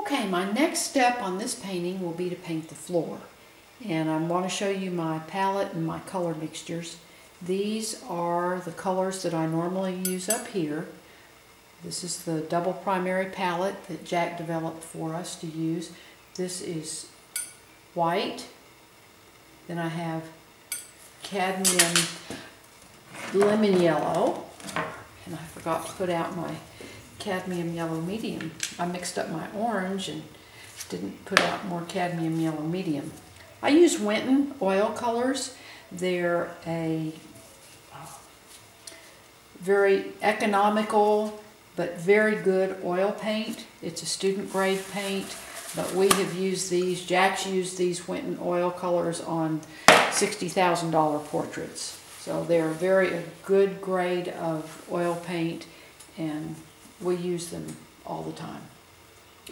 Okay, my next step on this painting will be to paint the floor. And I want to show you my palette and my color mixtures. These are the colors that I normally use up here. This is the double primary palette that Jack developed for us to use. This is white. Then I have cadmium lemon yellow. And I forgot to put out my cadmium yellow medium. I mixed up my orange and didn't put out more cadmium yellow medium. I use Winton oil colors. They're a very economical but very good oil paint. It's a student grade paint, but we have used these. Jack's used these Winton oil colors on $60,000 portraits. So they're a good grade of oil paint, and we use them all the time.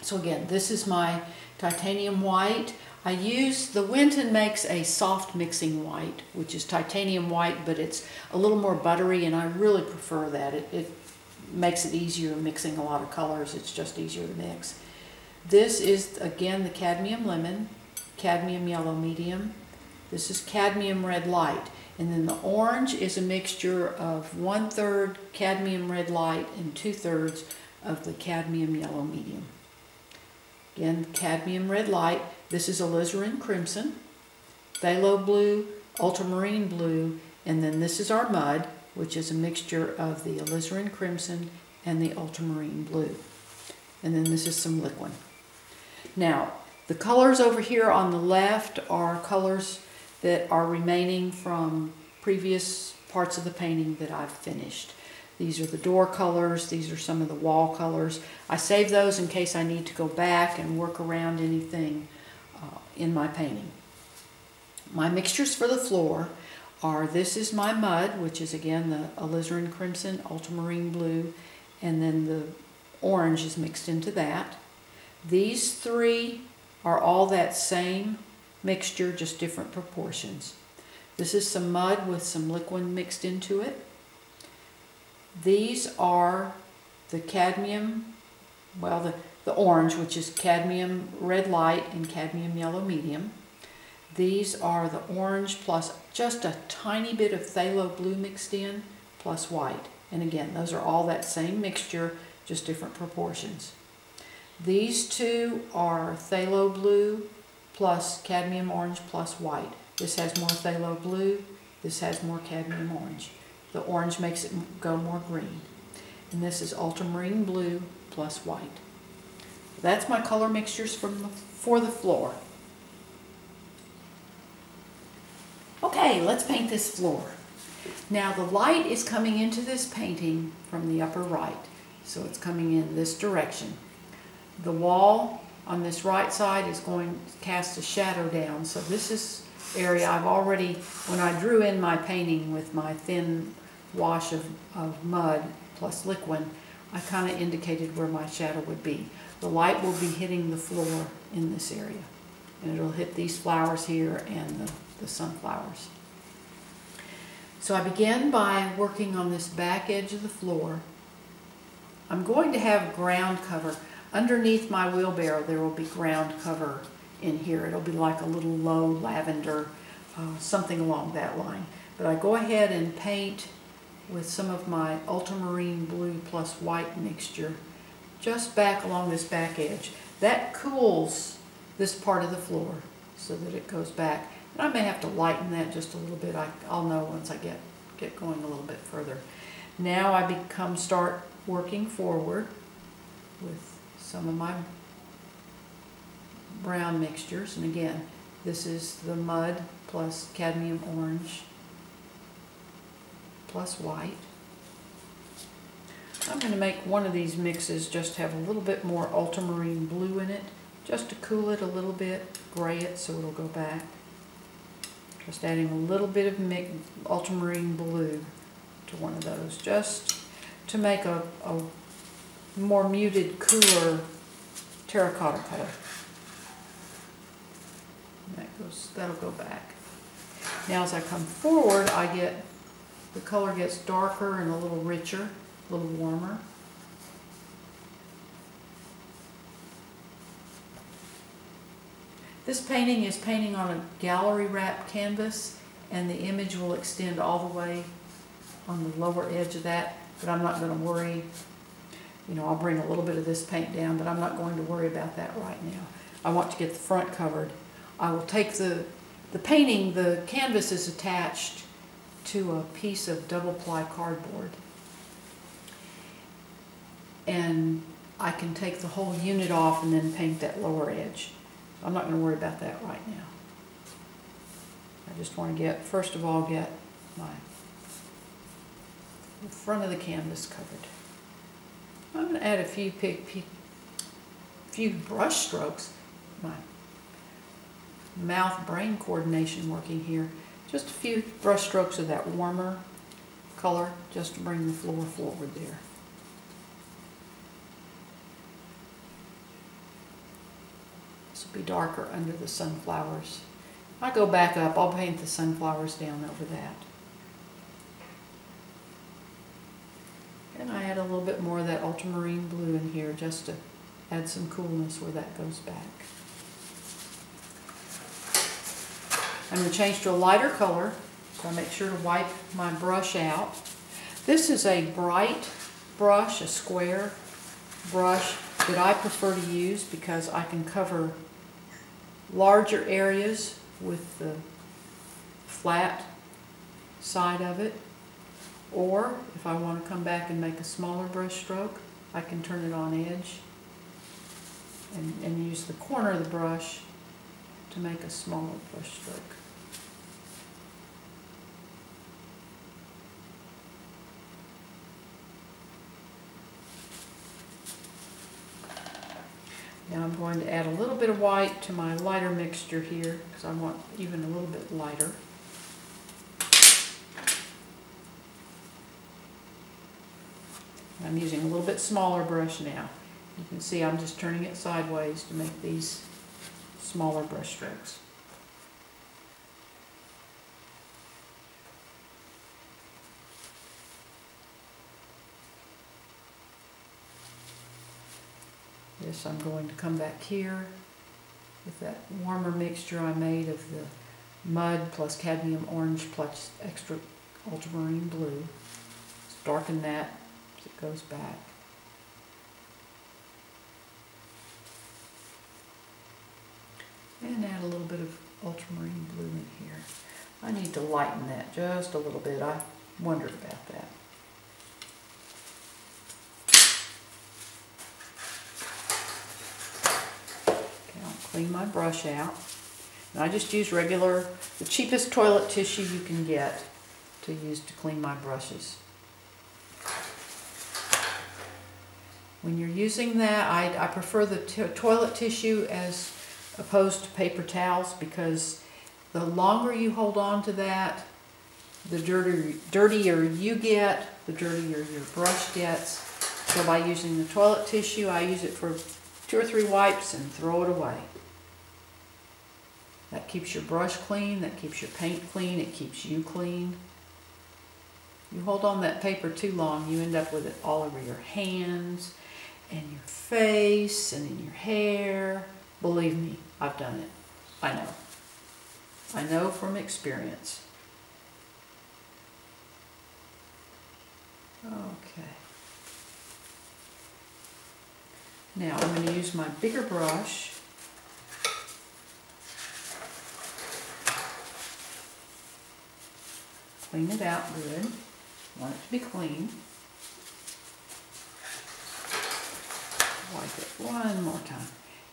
So again, this is my titanium white. The Winton makes a soft mixing white, which is titanium white, but it's a little more buttery, and I really prefer that. It makes it easier mixing a lot of colors. It's just easier to mix. This is, again, the cadmium lemon, cadmium yellow medium. This is cadmium red light. And then the orange is a mixture of 1/3 cadmium red light and 2/3 of the cadmium yellow medium. Again, cadmium red light. This is alizarin crimson, phthalo blue, ultramarine blue, and then this is our mud, which is a mixture of the alizarin crimson and the ultramarine blue. And then this is some liquid. Now, the colors over here on the left are colors that are remaining from previous parts of the painting that I've finished. These are the door colors. These are some of the wall colors. I save those in case I need to go back and work around anything in my painting. My mixtures for the floor are, this is my mud, which is again the alizarin crimson, ultramarine blue, and then the orange is mixed into that. These three are all that same mixture, just different proportions. This is some mud with some liquid mixed into it. These are the cadmium, well, the orange, which is cadmium red light and cadmium yellow medium. These are the orange plus just a tiny bit of phthalo blue mixed in, plus white. And again, those are all that same mixture, just different proportions. These two are phthalo blue plus cadmium orange plus white. This has more phthalo blue, this has more cadmium orange. The orange makes it go more green. And this is ultramarine blue plus white. That's my color mixtures for the floor. Okay, let's paint this floor. Now the light is coming into this painting from the upper right, so it's coming in this direction. The wall on this right side is going to cast a shadow down, so this is area I've already, when I drew in my painting with my thin wash of mud plus liquid, I kind of indicated where my shadow would be. The light will be hitting the floor in this area, and it'll hit these flowers here and the sunflowers. So I began by working on this back edge of the floor. I'm going to have ground cover. Underneath my wheelbarrow there will be ground cover in here. It'll be like a little low lavender, something along that line. But I go ahead and paint with some of my ultramarine blue plus white mixture just back along this back edge. That cools this part of the floor so that it goes back. And I may have to lighten that just a little bit. I'll know once I get going a little bit further. Now I start working forward with some of my brown mixtures. And again, this is the mud plus cadmium orange plus white. I'm going to make one of these mixes just have a little bit more ultramarine blue in it, just to cool it a little bit, gray it so it'll go back. Just adding a little bit of ultramarine blue to one of those, just to make a more muted, cooler terracotta color. That'll go back. Now as I come forward, the color gets darker and a little richer, a little warmer. This painting is painting on a gallery wrap canvas, and the image will extend all the way on the lower edge of that, but I'm not going to worry. You know, I'll bring a little bit of this paint down, but I'm not going to worry about that right now. I want to get the front covered. I will take the painting, the canvas is attached to a piece of double ply cardboard. And I can take the whole unit off and then paint that lower edge. I'm not going to worry about that right now. I just want to get, first of all, get the front of the canvas covered. I'm going to add a few brush strokes. My mouth-brain coordination working here. Just a few brush strokes of that warmer color just to bring the floor forward there. This will be darker under the sunflowers. I'll go back up. I'll paint the sunflowers down over that. And I add a little bit more of that ultramarine blue in here just to add some coolness where that goes back. I'm going to change to a lighter color, so I make sure to wipe my brush out. This is a bright brush, a square brush that I prefer to use because I can cover larger areas with the flat side of it. Or if I want to come back and make a smaller brush stroke, I can turn it on edge and use the corner of the brush to make a smaller brush stroke. Now I'm going to add a little bit of white to my lighter mixture here because I want even a little bit lighter. I'm using a little bit smaller brush now. You can see I'm just turning it sideways to make these smaller brush strokes. This I'm going to come back here with that warmer mixture I made of the mud plus cadmium orange plus extra ultramarine blue. Just darken that as it goes back. And add a little bit of ultramarine blue in here. I need to lighten that just a little bit. I wondered about that. Okay, I'll clean my brush out. And I just use regular, the cheapest toilet tissue you can get to use to clean my brushes. When you're using that, I prefer the toilet tissue as opposed to paper towels because the longer you hold on to that, the dirtier you get, the dirtier your brush gets. So by using the toilet tissue, I use it for 2 or 3 wipes and throw it away. That keeps your brush clean, that keeps your paint clean, it keeps you clean. You hold on that paper too long, you end up with it all over your hands and your face and in your hair. Believe me, I've done it. I know. I know from experience. Okay. Now I'm going to use my bigger brush. Clean it out good. Want it to be clean. Wipe it one more time.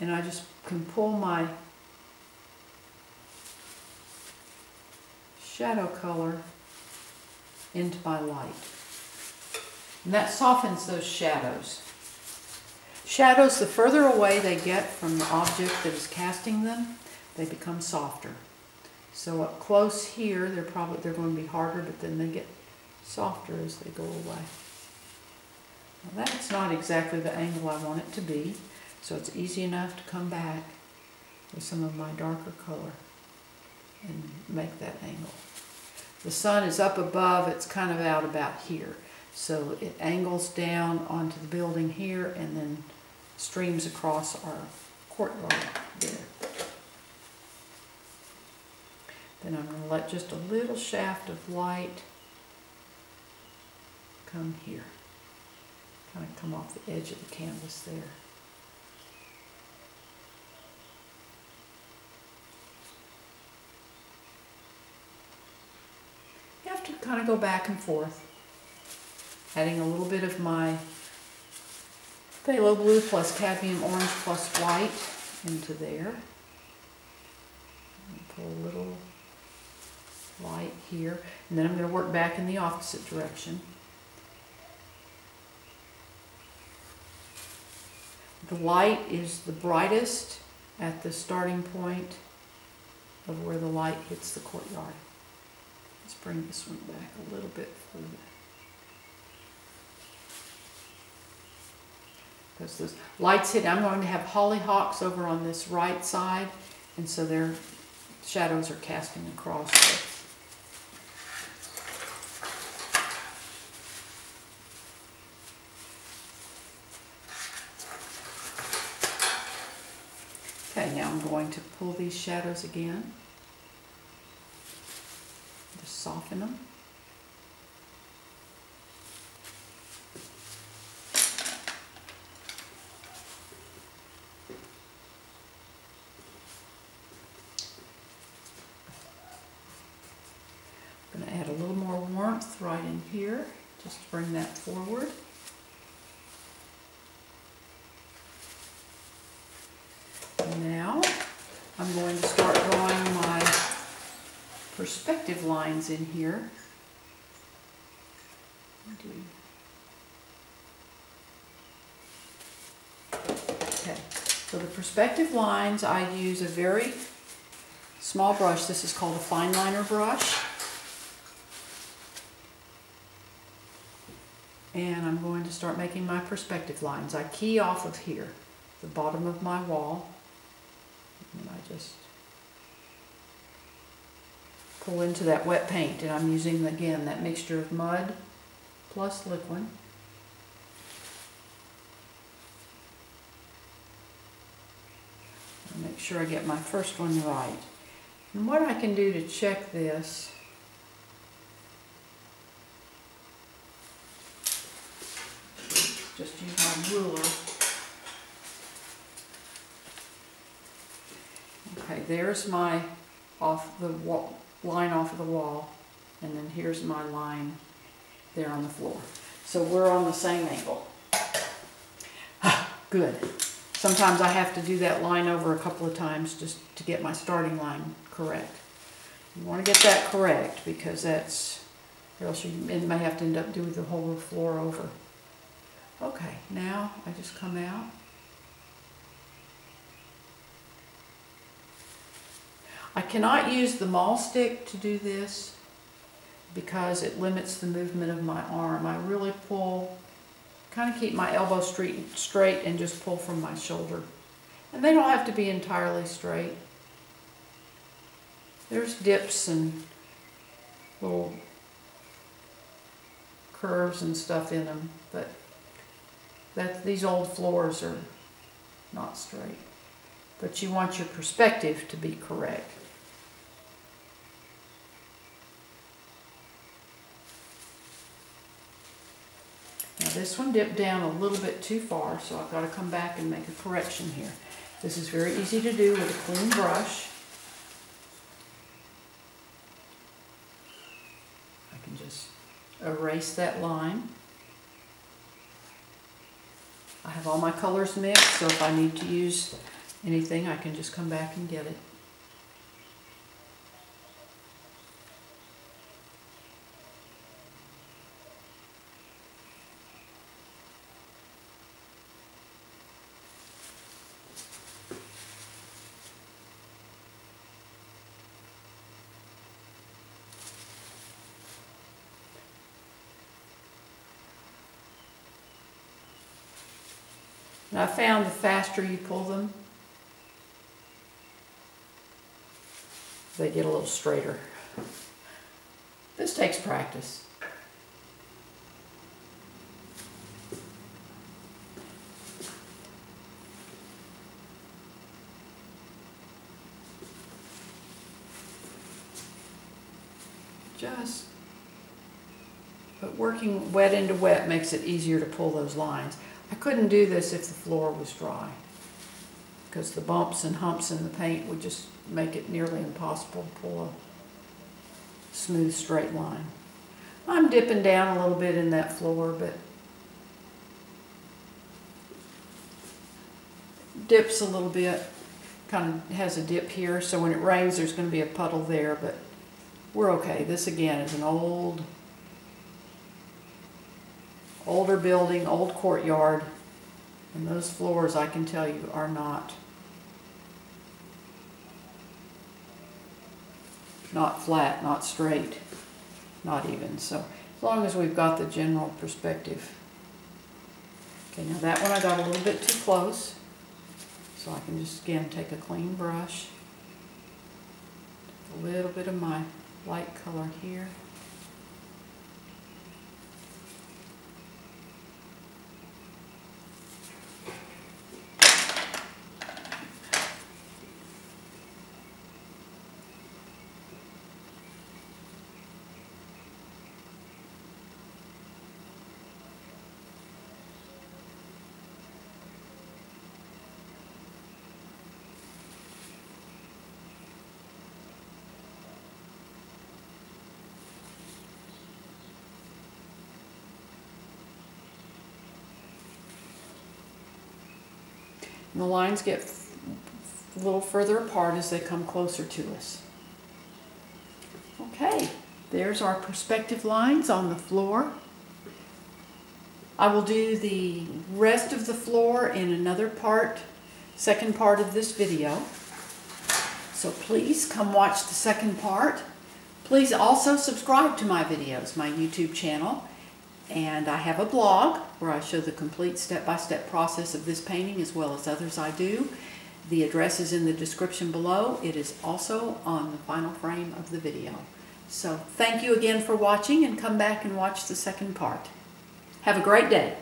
And I just can pull my shadow color into my light. And that softens those shadows. Shadows, the further away they get from the object that is casting them, they become softer. So up close here, they're going to be harder, but then they get softer as they go away. Now that's not exactly the angle I want it to be, so it's easy enough to come back with some of my darker color and make that angle. The sun is up above, it's kind of out about here. So it angles down onto the building here and then streams across our courtyard there. Then I'm going to let just a little shaft of light come here. Kind of come off the edge of the canvas there. You have to kind of go back and forth, adding a little bit of my phthalo blue plus cadmium orange plus white into there. And pull a little light here, and then I'm going to work back in the opposite direction. The light is the brightest at the starting point of where the light hits the courtyard. Let's bring this one back a little bit further. Because the light's hit, I'm going to have hollyhocks over on this right side, and so their shadows are casting across this. Okay, now I'm going to pull these shadows again. Just soften them. I'm going to add a little more warmth right in here, just to bring that forward. Now I'm going to start drawing my perspective lines in here. Okay, so the perspective lines, I use a very small brush. This is called a fine liner brush. And I'm going to start making my perspective lines. I key off of here, the bottom of my wall. And I just pull into that wet paint, and I'm using, again, that mixture of mud plus liquid. And make sure I get my first one right. And what I can do to check this, just use my ruler. Okay, there's my line off of the wall, and then here's my line there on the floor. So we're on the same angle. Good. Sometimes I have to do that line over a couple of times just to get my starting line correct. You want to get that correct, because that's, or else you may have to end up doing the whole floor over. Okay, now I just come out. I cannot use the maul stick to do this because it limits the movement of my arm. I really pull, kind of keep my elbow straight and just pull from my shoulder. And they don't have to be entirely straight. There's dips and little curves and stuff in them, but these old floors are not straight. But you want your perspective to be correct. Now this one dipped down a little bit too far, so I've got to come back and make a correction here. This is very easy to do with a clean brush. I can just erase that line. I have all my colors mixed, so if I need to use anything, I can just come back and get it. And I found the faster you pull them, they get a little straighter. This takes practice. But working wet into wet makes it easier to pull those lines. I couldn't do this if the floor was dry, because the bumps and humps in the paint would just make it nearly impossible to pull a smooth straight line. I'm dipping down a little bit in that floor, but dips a little bit, kind of has a dip here, so when it rains there's going to be a puddle there, but we're okay. This again is an older building, old courtyard, and those floors, I can tell you, are not flat, not straight, not even. So as long as we've got the general perspective. Okay, now that one I got a little bit too close, so I can just again take a clean brush, take a little bit of my light color here. And the lines get a little further apart as they come closer to us. Okay, there's our perspective lines on the floor. I will do the rest of the floor in another part, second part of this video. So please come watch the second part. Please also subscribe to my videos, my YouTube channel. And I have a blog where I show the complete step-by-step process of this painting as well as others I do. The address is in the description below. It is also on the final frame of the video. So thank you again for watching, and come back and watch the second part. Have a great day.